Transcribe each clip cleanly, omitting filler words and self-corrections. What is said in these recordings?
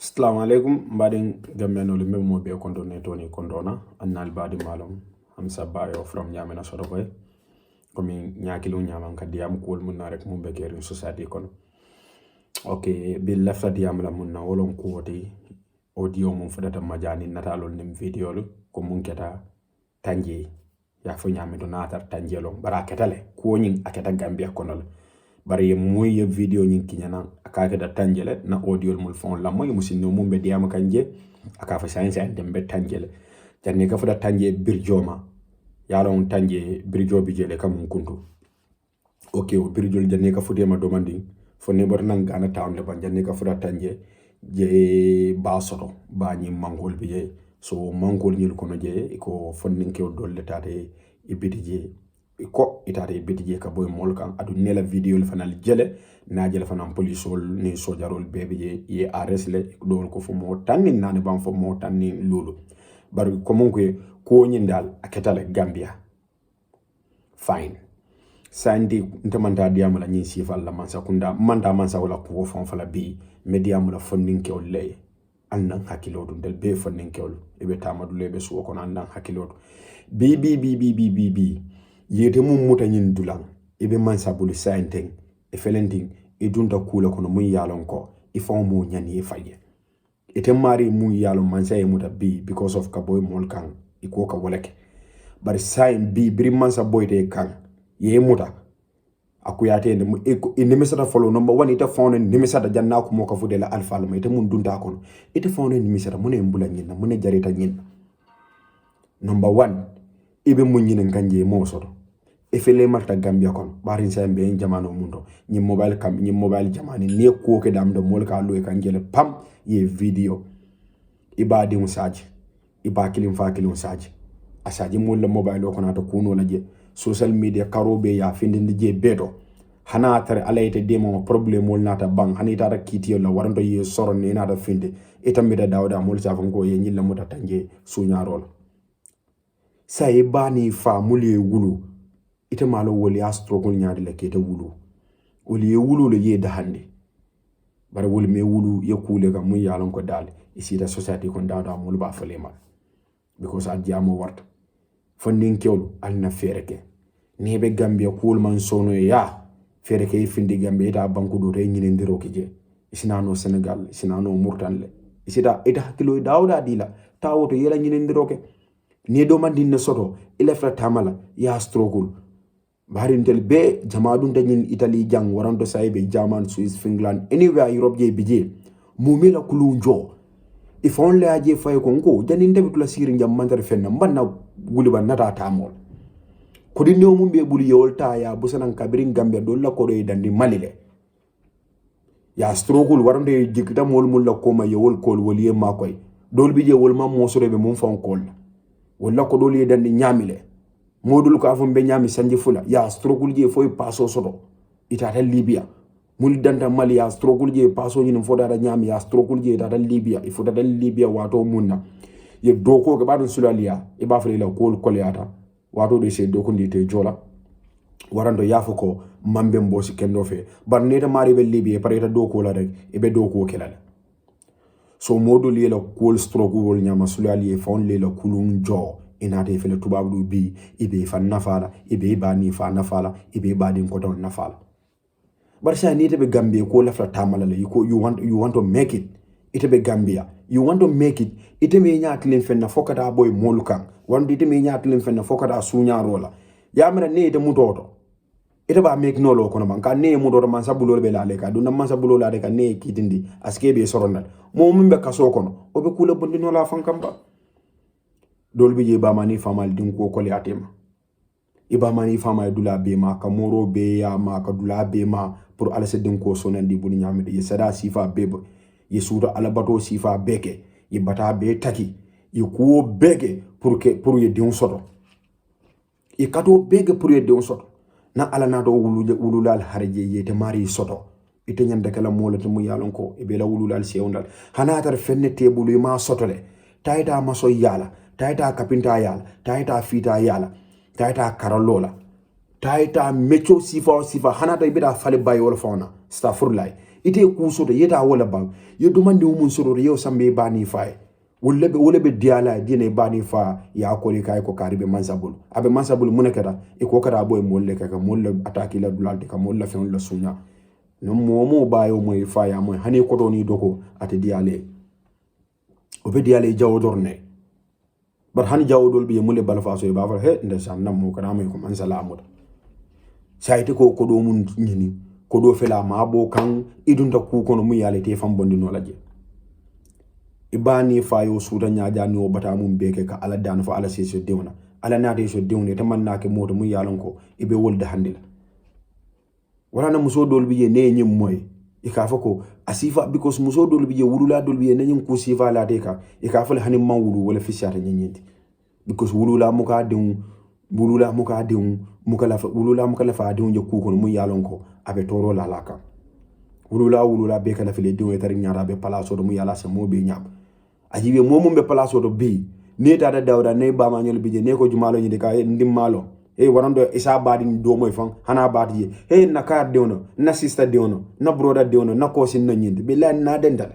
Assalamu alaikum mbaɗen gammenole mbe mo be kondone toni kondona annal badi malum hamsa bayo from nyamena soto koy komi nyakilu nyaman kadiyam kol mun rek mum be kerin society kono okay bi lafta diyam la mun na wolon ko woti audio mum fudata majani natalol nim video lu ko mun keta tanji ya fo nyami do natar tanjelo bara ketale ko nyin aketa gambia kono bari moy video nyin kinyana akake da tanjele na audio mul fon la moy musinno mum be diama kanje aka fa science dem be tanjele janne ka fuda tanje birjoma yalon tanje birjo bi jele kam kuntu okay o birjol janne ka fude ma domandi fo ne bor nan gana town le ban janne ka fuda tanje je ba soto ba nyi mangol bi je so mangol nyil kono je ko fonnin ke dolle tate ibiti je ko itare betije ka boy mol kan adu nela video le fanal jele na jele fanam polisol ni sojarol bebe je ye arrest le do ko fo mo tanni nane bam fo mo tanni lulu bar ko mon ko nyindal aketale gambia fine sandi ntamanta diamala nyi sifal la mansa kunda manda mansa wala ko fon fala bi mediam la fonnin ke olle annan hakilodu del be fonnin ke ol ebe tamadu lebe su ko annan hakilodu bi yete mum muta nyin dulang ibe man sabulu sainteng e felending e dunta kula kono mun yalon ko e fon mo nyani e faye ete mari mun yalon man say muta bi because of ka boy mol kan e ko ka walake bar sain bi bri man sa boy de kan ye muta akuyate ne e nimisata follow number 1 ite fon ne nimisata janna ko mo ka fudela alfa la ite mun dunta kono ite fon ne nimisata mun e mbula nyin mun e jarita nyin number 1 ibe mun nyin kanje mo soto efele marta gambia kon barin sa mbe jamano mundo ni mobile jamani ne ko ke dam do mol ka lo e kanjele pam ye video ibadi musaji ibakilim fakilum saji asaji mol mobile ko na to kuno la je social media karobe ya findinde je beto hana tare alayte demo problem mol nata bang hanita ta kitiyo la waranto ye soro ne nata finde etambida dawda mol sa fango ye nyilla muta tanje suñarol sa e bani fa muli wulu ite malo woli astrogol nyaade le kete wulu woli ye wulu le ye dahande bare woli me wulu ye kule ga mu yalon ko dal isi da society ko dawda mul ba fale mal because a jamo warta fondin kewlu alna fereke ne be gambia kul man sono ya fereke findi gambia ita banku do re nyine ndiro kije isina no senegal isina no murtanle isida ita kilo dawda dila tawoto yela nyine ndiro ke ne do man dinne soto ile fra tamala ya struggle barintel be jamadun tanyin italy jang waranto saybe german swiss finland anywhere europe je bije mumila kulunjo ifon le aje fay ko ngo janin tabi tula sirin jam mantar fenna banna guliba nata tamol ko di new mumbe buli yolta ya busanan kabirin gambia do la ko do dandi malile ya struggle warande jikita mol mul la ko ma yewol kol woliye makoy dol bije wol ma mosorebe mum fon kol wala ko dol dandi nyamile modul ko afon be nyami sanji fula ya struggle je foy paso soto itata libya mul danta mali ya struggle je paso nyim foda da nyami ya struggle je itata libya ifuta da libya wato munna ye doko ga badon sulalia e ba fele la kol kolyata wato de se doko ndite jola warando yafo ko mambe mbosi kendo fe bar neta mari be libya pareta doko la rek e be doko kelala so modul ye la kol struggle nyama sulalia fon le la kulun jo inate fele tubabu bi ibe fa nafala ibe ba ni fa nafala ibe ba din ko don nafala barsha ni tebe gambia ko la fla tamala le ko you want to make it itebe gambia you want to make it iteme nyaatlen fenna fokata boy molukan wande iteme nyaatlen fenna fokata sunya rola yamara ne ite mutoto ite ba make no lo kono man ka ne mutoto man sabulo be la le ka duna man sabulo la de ka ne kitindi aske be soronal mo mumbe kaso kono obe kula bondi no la fankamba dolbi je ba mani famal din ko kole atema iba mani famal dula be ma ka moro be ya ma ka dula be ma pour ala sedin ko sonan di buni nyamde ye sada sifa bebe ye suda ala bato sifa beke ye bata be taki ye ko bege pour ye din soto e kato bege pour ye din soto na ala na do wululal harje ye te mari soto ite nyande kala molata mu yalon ko e be la wululal sewndal hanatar fenne tebulu ma sotole tayta maso yala taita kapinta yala taita fita yala taita karalola taita mecho sifa hanata ibida fale bayo wala fauna stafurlay ite ku soto yeta wala bang ye domande mun soto yo sambe bani fay wala be diala dine bani fa ya ko li kay ko karibe mansabul abe mansabul munekata e ko kara boy molle ka molle attaque la dulalde ka molle fe la sunya no momo bayo moy fa ya moy hani ko doni doko ate diale o be diale jawo dorne bar hani jawo dol bi mulle bal fa so ba fa he ndesan nam mo kana may ko mansalamu sayti ko do mun nyini ko do fela ma bo kan idunta ku kono mu yale te fam bondi no laje ibani fayo suda nyaaja ni o bata mum beke ka ala dan fa ala sese dewna ala naade so dewne te man naake moto mu yalon ko ibe wolde handila wala na muso dol biye ne nyim moy ika fako asifa because muso dol biye wulula dol biye ne nyim ko sifa la de ka ika fal hanim man wulu wala fisata nyinti because wulula muka dew wulula muka dew muka la fa dew je ku kono mu yalon ko abe toro la laka wulula be kala fele dew tar nyaara be palaso do mu yala se mo be nyab ajibe momum be palaso do bi ne dada dawda ne ba ma nyol bije ne ko jumalo nyide ka ndim malo warando isa badi do moy fan hana badi na kar dewno na sister dewno na broda dewno na ko sin na nyinde billahi na dendal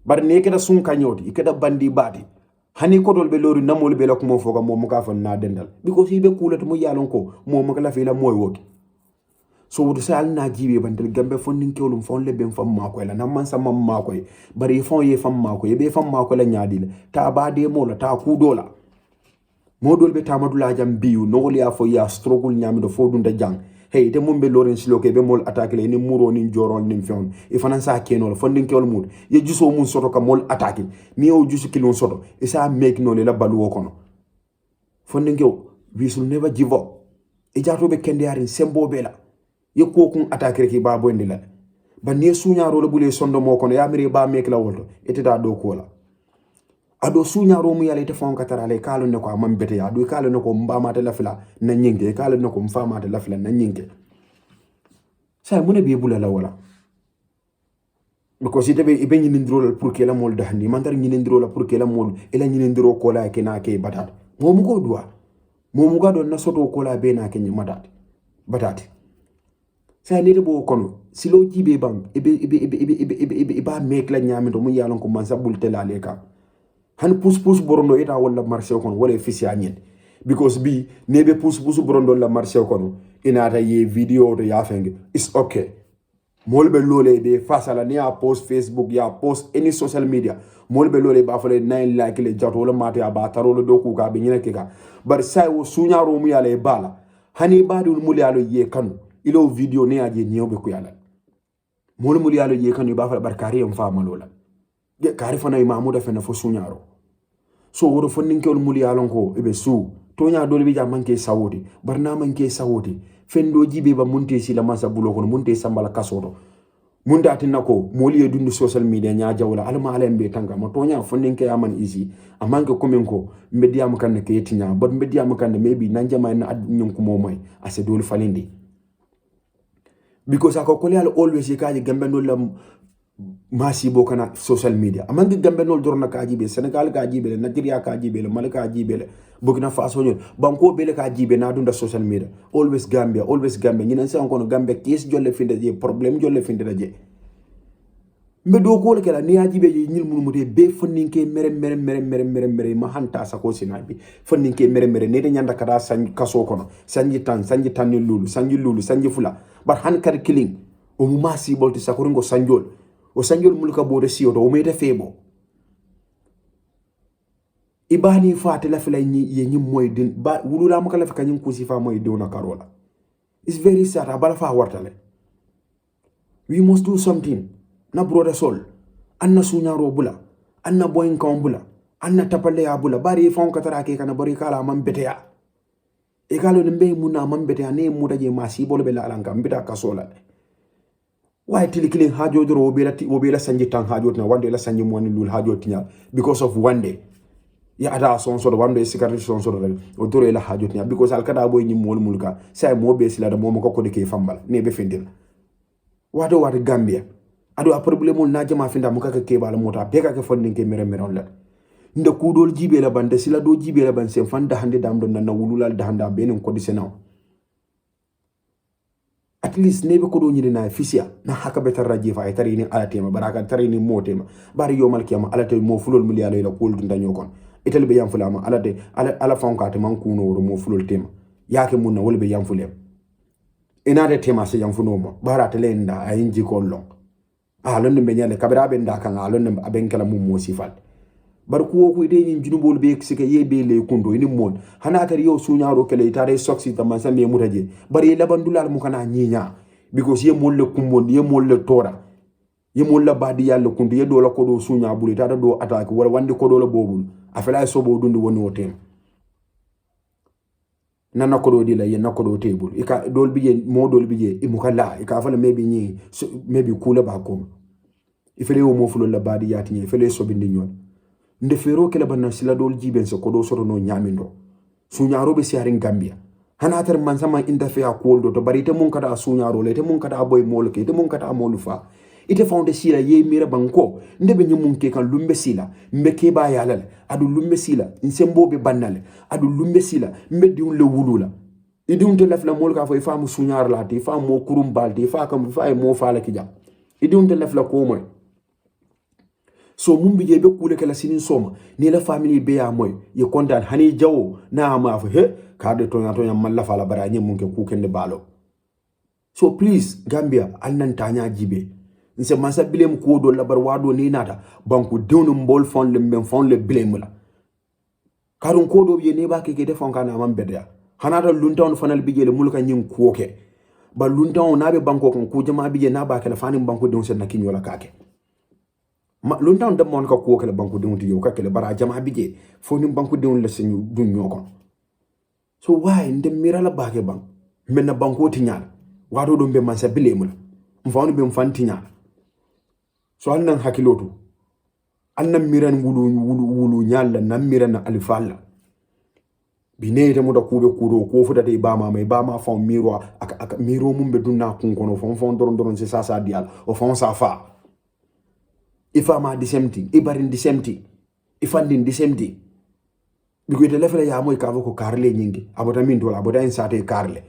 bar ne keda sun kanyoti ikeda bandi badi hani ko dol be loru namol be lak mo foga mo ka fan na dendal because ibe kulat mo yalon ko mo la fi la moy woki so wodo sal na jibe bandel gambe fondin kewlum fon le ben fam mako la nam man sama mako bari fon ye fam mako be fam mako la nyaadi ta bade mo la ta ku dola modol be tamadula jam biu no ya fo ya struggle nyami do fo dunda jang hey te mumbe loren siloke be mol attaque le ni muro ni joron ni fion e fanan sa kenol fondin kewol mud ye juso mun soto ka mol attaque ni o jusu kilon soto e sa make no le la balu kono fondin kew we should never give up e jato be kende yarin sembo be la ye ko kun attaque ki ba bondi la ba ne suñaro le bule sondo mo kono ya mire ba make la wolto eteta do ko la ado suñaro mu yale te fon katarale kalo ne ko am bete ya do kalo ne ko mbama te la fila na nyinge kalo ne ko mfama te la fila na nyinge sa mu ne be bula la wala because ite be ibe nyini ndro pour que la mol dahni man tar nyini ndro la pour que la mol ela nyini ndro ko la ke na ke batat mo mu ko duwa mo mu ga do na soto ko la be na ke nyimadat batat sa ne de bo kono silo jibe bang ibe ba mek la nyami do mu yalon ko man sa bulte la le ka han pus borondo ita wala marché kono wala fisia nyen because bi nebe pus borondo la marché kono inata ye video to ya fenge it's okay molbe lole be face la ni a post Facebook ya post any social media molbe lole ba fale 9 like le jato wala mate ya ba tarolo do ku ka be nyene ke ka bar sai wo sunyaro mu yale bala hani badul mul yalo ye kanu ilo video ne aje nyobe ku yala mul yalo ye kanu ba fale barkari am fa malola ge kari fana imamuda fena fo sunyaro so woro fonninkewol muli yalon ko ebe su tonya dole bi jamanke sawodi barna manke sawodi fendo jibe ba munte sila masa bulo kono munte sambala kasoto munda atinna ko moli e dundu social media nya jawla alma ala mbe tanga mo tonya fonninke aman easy amanke komen ko mbediam kan ke yetinya bot mbediam kan maybe nanjama na ad nyonko momoy ase dole falindi because akokole al always kaji gambe no lam masi bo kana social media amangi gambe nol dorna ka jibe Senegal ka jibe Nigeria ka jibe Malika ka jibe Burkina Faso nyol banko bele ka jibe na dunda social media always Gambia nyina se onko Gambia case jolle finde je problem jolle finde je mbe do ko kala ni ajibe je nyil mun muté be fonninke mere ma hanta sa ko sinabi fonninke mere ne de nyanda kada san kaso kono sanji tan ni lulu sanji fula bar han kar killing o mu masi bolti sakoringo sanjol o sanjol mulka bode siyoto o mete febo ibani fati la fila ye nyi moy din ba wulula maka la fika nyi kusi fa moy dewna karola it's very sad abala fa wartale we must do something na brother sol anna sunyaro bula anna boyin kan bula anna tapalle ya bula bari fon katara ke kana bari kala man beteya e kalo nembe muna man beteya ne mudaje masi bolo be la alanka mbita kasola why tilikilin hajo dro obela sanji tan hajo na wande la sanji moni lul hajo tinya because of one day ya ada son so wande sikari son so o dro la hajo tinya because al kada boy nyim mol mulka say mo be sila da mo ko de ke fambal ne be fendil wado wat Gambia ado a problème na jama finda mo kaka ke bala mota be kaka fondin ke mere on la nda kudol jibe la bande sila do jibe la ban sen fanda hande dam don na wululal da handa benen ko di senaw at least nebe ko do nyini na fisia na haka betar raji fa tari ni alatema baraka tari ni motema bari yomal kiyama alate mo fulol miliyalo la kol dunda nyokon itel be yam fulama alate ala fonka te man kuno woro mo fulol tema yake munna wolbe yam fulem inade tema se yam funo mo bara telenda ayinji kollon londe be nyale kabira be nda kan londe aben kala mum mo sifal bar ko ko ide nyin junubol be sike yebe le kundo ini mon hana tar yo sunyaro kele tare soksi tamman sa me mutaje bari labandulal mu kana nyinya because ye molle kumbon ye molle tora ye molle badi yalla kundu ye do la ko do sunya buli tata do attaque wala wande ko do la bobul afela sobo dundu woni wotem nana ko do dila ye nakodo table ika dol biye mo dol biye imukalla ika fala maybe nyi maybe kula ba ko ifele o mo fulo la badi yati nyi ifele so bindi nyon nde fero kala banna sila dol jiben so ko do soto no nyamindo sunyaro be siarin gambia hana tar man sama interfere ko do to bari te mun kada sunyaro le te mun kada boy mol ke te mun kada molu fa ite fonde sila ye mira banko ndebe nyumun ke kan lumbe sila mbeke ba yalal adu lumbe sila nsembo be bannale adu lumbe sila mbedi un le wulula idun te lafla mol ka fo ifa mu sunyar la ti fa mo kurum balti fa kam fa mo fa la kija idun te lafla ko moy so mumbi je be kule kala sinin soma ni la family be ya moy ye kontan hani jawo na ma fa he ka de to nyam malla fa la bara nyum ke ku kende balo so please Gambia alnan tanya jibe nse mansa bilem ko do labar wado ni nata banku dewnu mbol fon le men fon le bilem la karun ko do ye ne ba ke defon kana man bedya hanata luntawn fanal bije le mulka nyin kuoke ba luntawn na be banko kon ku jama bije na ba ke la fanim banku dewn sen na kinyo la kake luntawn de mon ka kuoke le banku dewn ti yo ka ke le bara jama bije fonim banku dewn le sen dun nyokon so why ndem mirala ba ke bang men na banko ti nyaal wado do be mansa bilem la mfawni be mfanti nyaal so annan hakilotu annan miran wulu nyalla nan miran alfalla bine ta muda kube kuro ko fuda te bama mai bama fon miro aka miro mumbe dunna kun kono fon doron se sasa dial o fon sa fa ifa ma disemti ibarin disemti ifandin disemti bigo te lefele ya moy kavo ko karle nyingi abota min dola abota en sate karle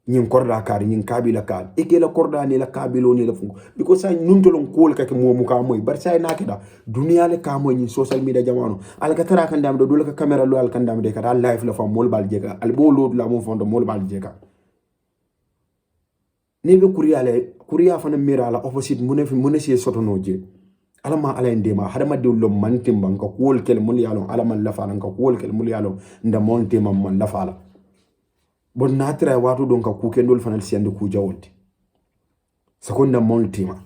nyin korda kar nyin kabila kal ikela korda ni la kabilo ni la fungo because sa nuntolon kol kake momu ka moy bar say nakida dunia le ka moy nyin social media jamano al ka tara kan dam do la ka camera lo al kan dam de ka live la fam mol bal jeka al bo lo la mo fondo mol bal jeka ne be kuriya fana mira la opposite mune si sotono je alama ala ndema hadama de lo mantim ban ka kol kel mul yalo alama la fala ka kol kel mul yalo nda monte mam man la fala bon natra watu don ka kukendol fanal siande ku jawolti sekonda moltima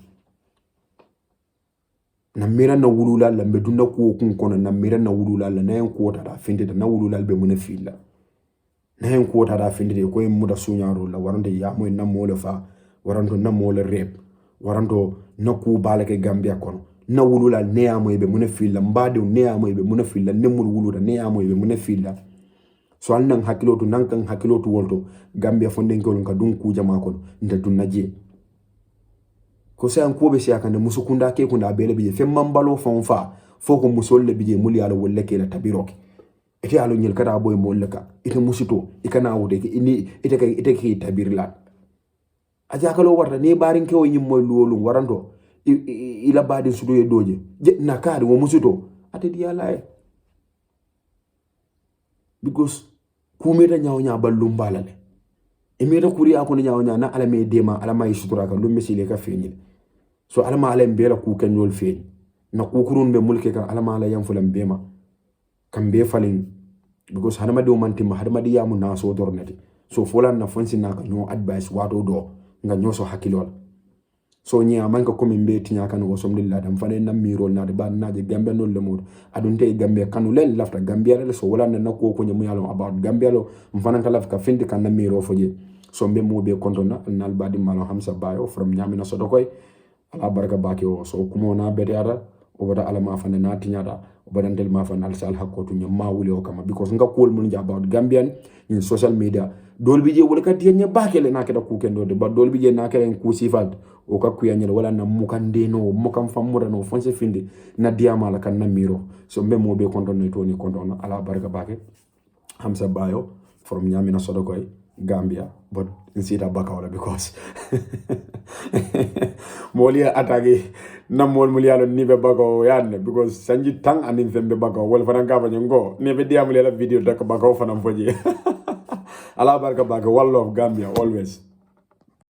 na mira na wulula la be dunna ku kun kono na mira na wulula la nayen ko ta finde na wulula be mun filla nayen ko ta finde ko mu da sunyaro la warande ya moy na mo le fa waranto na mo le rep waranto na ku balake Gambia kono na wulula ne amoy be mun filla mbade ne amoy be mun filla nemul wulula ne amoy be mun filla so alnan hakilotu nankan hakilotu wolto Gambia fonden ko ka dun ku jama ko nda dun naje ko se an ko be siaka ne musukunda ke kunda bele biye fem mambalo fonfa foko musolle biye muli ala wolle ke la tabiroke ete alo nyel kada boy molleka ite musito ikana wude ke ini ite ke tabirla aja kalo warta ne barin ke o nyim moy lolum waranto ila badi sudo e doje je nakari wo musito ate di ala because kumeta nyawnya ballum balale emeta kuriya ko nyawnya na ala me dema ala may sutura ka lumbe sile ka feñil so ala ma ala mbela ku kenyol feñ na ku kurun be mulke ka ala ma ala yam fulam bema kambe falin because hanama do mantima hadama di yamu na so dornati so folan na fonsi na ka nyo advice wato do nga nyo so hakilol so nya man ko komi be tinya kan wo somdillah dam fane nam mirol na de ban naje Gambia non le mod adun tay Gambia kanu len lafta Gambia le so wala na ko nyamu yalo about Gambia lo mfana ka lafka finde kan nam miro foje so mbe mo be kontona nal badi malo hamsa bayo from nyamina so do koy ala baraka baki o so kumo na betiara o bada ala ma fane na tinya da o bada ndel ma fane al sal hakotu nyama wuli o kama because nga kol mun ja about Gambian in social media dol bije wala ka tinya bakele na keda ku kendo de ba dol bije na kelen ku sifat o ka kuyanyel wala na mukande no mukam famura no fonse finde na diama la kan na miro so mbe mo be kontona to ni kontona ala baraka bake hamsa bayo from nyamina sodo koy Gambia, but nsita Bakaw because moli atagi na mol mulialo nibe Bakaw yanne because sanji tang anin fembe Bakaw wala fana ngaba nyongo nibe diamule la video dak Bakaw fana foje ala barka Bakaw one love Gambia always.